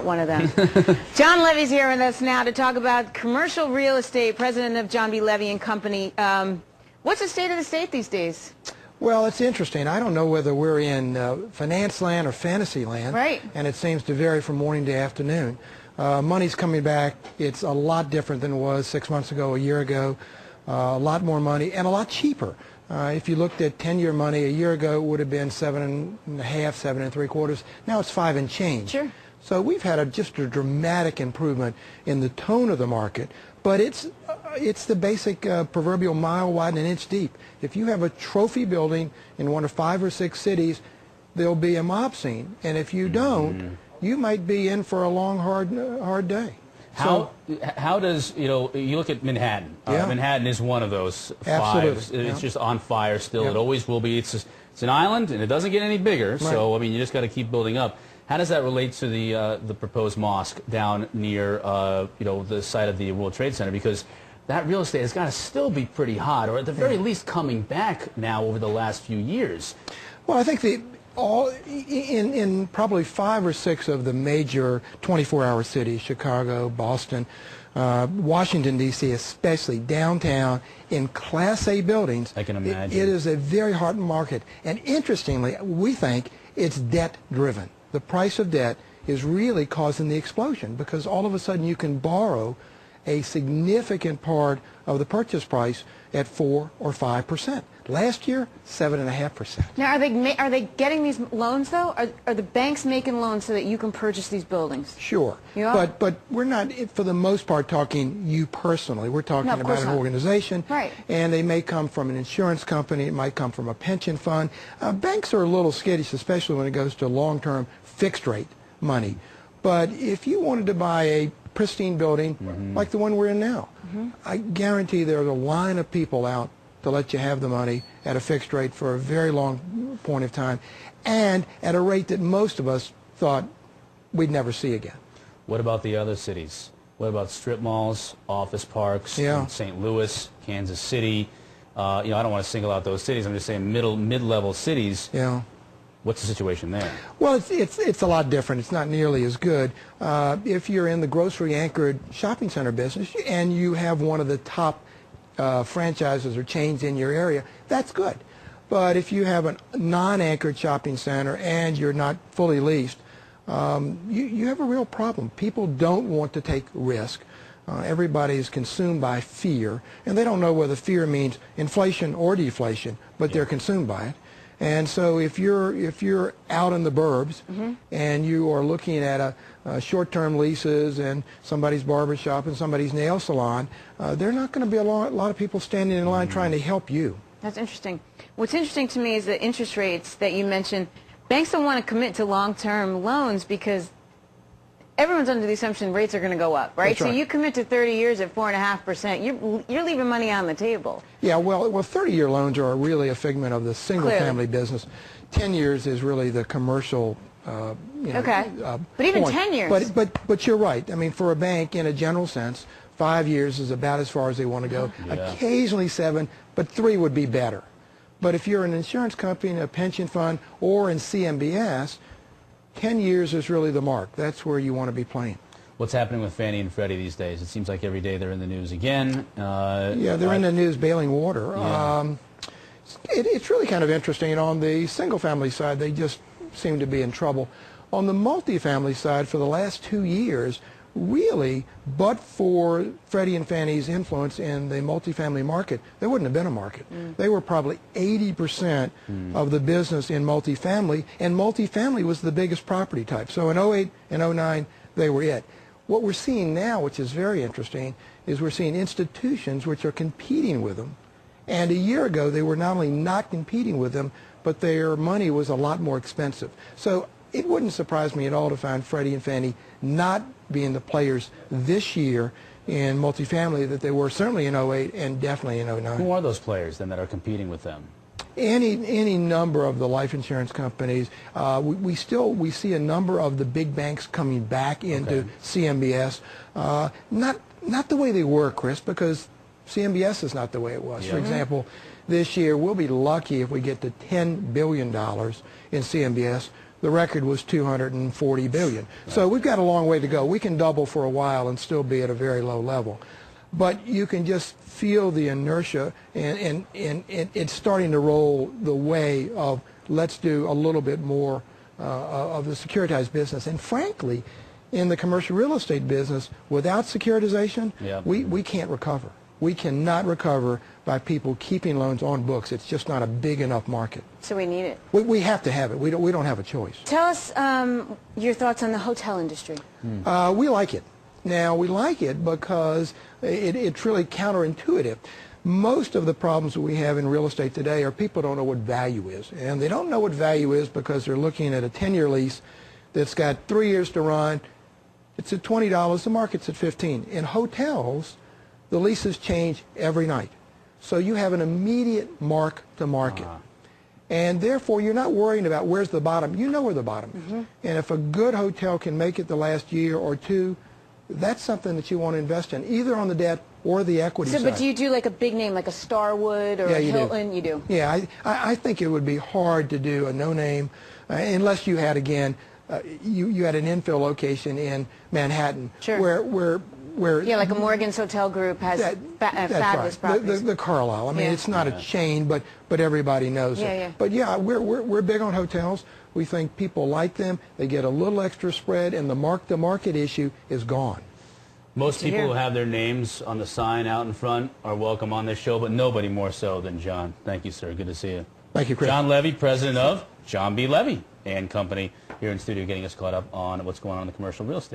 One of them. John Levy's here with us now to talk about commercial real estate, president of John B. Levy and Company. What's the state of the state these days? Well, it's interesting. I don't know whether we're in finance land or fantasy land. Right. And it seems to vary from morning to afternoon. Money's coming back. It's a lot different than it was 6 months ago, a year ago. A lot more money and a lot cheaper. If you looked at 10-year money a year ago, it would have been 7.5, 7.75. Now it's 5 and change. Sure. So we've had just a dramatic improvement in the tone of the market, but it's the basic proverbial mile wide and an inch deep. If you have a trophy building in one of 5 or 6 cities, there'll be a mob scene, and if you don't, you might be in for a long, hard day. How does, you look at Manhattan. Yeah. Manhattan is one of those 5. Absolutely. It's just on fire still. Yeah. It always will be. It's an island, and it doesn't get any bigger. Right. So, I mean, you just got to keep building up. How does that relate to the proposed mosque down near, the site of the World Trade Center? Because that real estate has got to still be pretty hot, or at the very least coming back now over the last few years. Well, I think in probably 5 or 6 of the major 24-hour cities, Chicago, Boston, Washington, D.C., especially downtown, in Class A buildings, I can imagine. It is a very hot market. And interestingly, we think it's debt-driven. The price of debt is really causing the explosion because all of a sudden you can borrow a significant part of the purchase price at 4 or 5%. Last year, 7.5%. Now, are they getting these loans though? Are the banks making loans so that you can purchase these buildings? Sure, but we're not, for the most part, talking you personally. We're talking about an organization, right? And they may come from an insurance company. It might come from a pension fund. Banks are a little skittish, especially when it goes to long-term fixed-rate money. But if you wanted to buy a pristine building like the one we're in now, I guarantee there's a line of people out to let you have the money at a fixed rate for a very long point of time and at a rate that most of us thought we'd never see again. What about the other cities? What about strip malls, office parks, St. Louis, Kansas City? I don't want to single out those cities. I'm just saying mid-level cities. Yeah. What's the situation there? Well, it's a lot different. It's not nearly as good. If you're in the grocery-anchored shopping center business and you have one of the top franchises or chains in your area, that's good. But if you have a non-anchored shopping center and you're not fully leased, you have a real problem. People don't want to take risk. Everybody is consumed by fear, and they don't know whether fear means inflation or deflation, but they're consumed by it. And so if you're out in the burbs and you are looking at short-term leases and somebody's barber shop and somebody's nail salon, there are not going to be a lot of people standing in line trying to help you. That's interesting. What's interesting to me is the interest rates that you mentioned. Banks don't want to commit to long-term loans because everyone's under the assumption rates are going to go up, right? That's right. So you commit to 30 years at 4.5%, you're leaving money on the table. Yeah, well, 30-year loans are really a figment of the single-family business. 10 years is really the commercial. But even point. 10 years. But you're right. I mean, for a bank, in a general sense, 5 years is about as far as they want to go. Occasionally 7, but 3 would be better. But if you're an insurance company, a pension fund, or in CMBS, 10 years is really the mark. That's where you want to be playing. What's happening with Fannie and Freddie these days? It seems like every day they're in the news again. Yeah, they're in the news bailing water. Yeah. It's really kind of interesting. On the single-family side, they just seem to be in trouble. On the multifamily side, for the last 2 years, really, but for Freddie and Fannie's influence in the multifamily market, there wouldn't have been a market. They were probably 80% of the business in multifamily, and multifamily was the biggest property type. So in 08 and 09, they were it. What we're seeing now, which is very interesting, is we're seeing institutions which are competing with them. And a year ago, they were not only not competing with them, but their money was a lot more expensive. So it wouldn't surprise me at all to find Freddie and Fannie not being the players this year in multifamily that they were certainly in 08 and definitely in 09. Who are those players then that are competing with them? Any number of the life insurance companies. We see a number of the big banks coming back into CMBS. Not the way they were, Chris, because CMBS is not the way it was. For example, this year we'll be lucky if we get to $10 billion in CMBS. The record was $240 billion. So we've got a long way to go. We can double for a while and still be at a very low level. But you can just feel the inertia, and it's starting to roll the way of let's do a little bit more of the securitized business. And frankly, in the commercial real estate business, without securitization, we can't recover. We cannot recover by people keeping loans on books. It's just not a big enough market. So we need it. We have to have it. We don't have a choice. Tell us your thoughts on the hotel industry. We like it. Now, we like it because it's really counterintuitive. Most of the problems that we have in real estate today are people don't know what value is. And they don't know what value is because they're looking at a 10-year lease that's got 3 years to run. It's at $20. The market's at $15. In hotels, the leases change every night. So you have an immediate mark to market. And therefore, you're not worrying about where's the bottom. You know where the bottom is. And if a good hotel can make it the last year or two, that's something that you want to invest in, either on the debt or the equity side. But do you do like a big name, like a Starwood or a Hilton? You do. Yeah, I think it would be hard to do a no-name unless you had, again, you had an infill location in Manhattan, where yeah, like a Morgan's Hotel Group has fabulous properties. The Carlisle. I mean, it's not a chain, but everybody knows it. But yeah, we're big on hotels. We think people like them. They get a little extra spread, and the mark-to-market issue is gone. Most people who have their names on the sign out in front are welcome on this show, but nobody more so than John. Thank you, sir. Good to see you. Thank you, Chris. John Levy, president of John B. Levy and Company, here in studio getting us caught up on what's going on in the commercial real estate.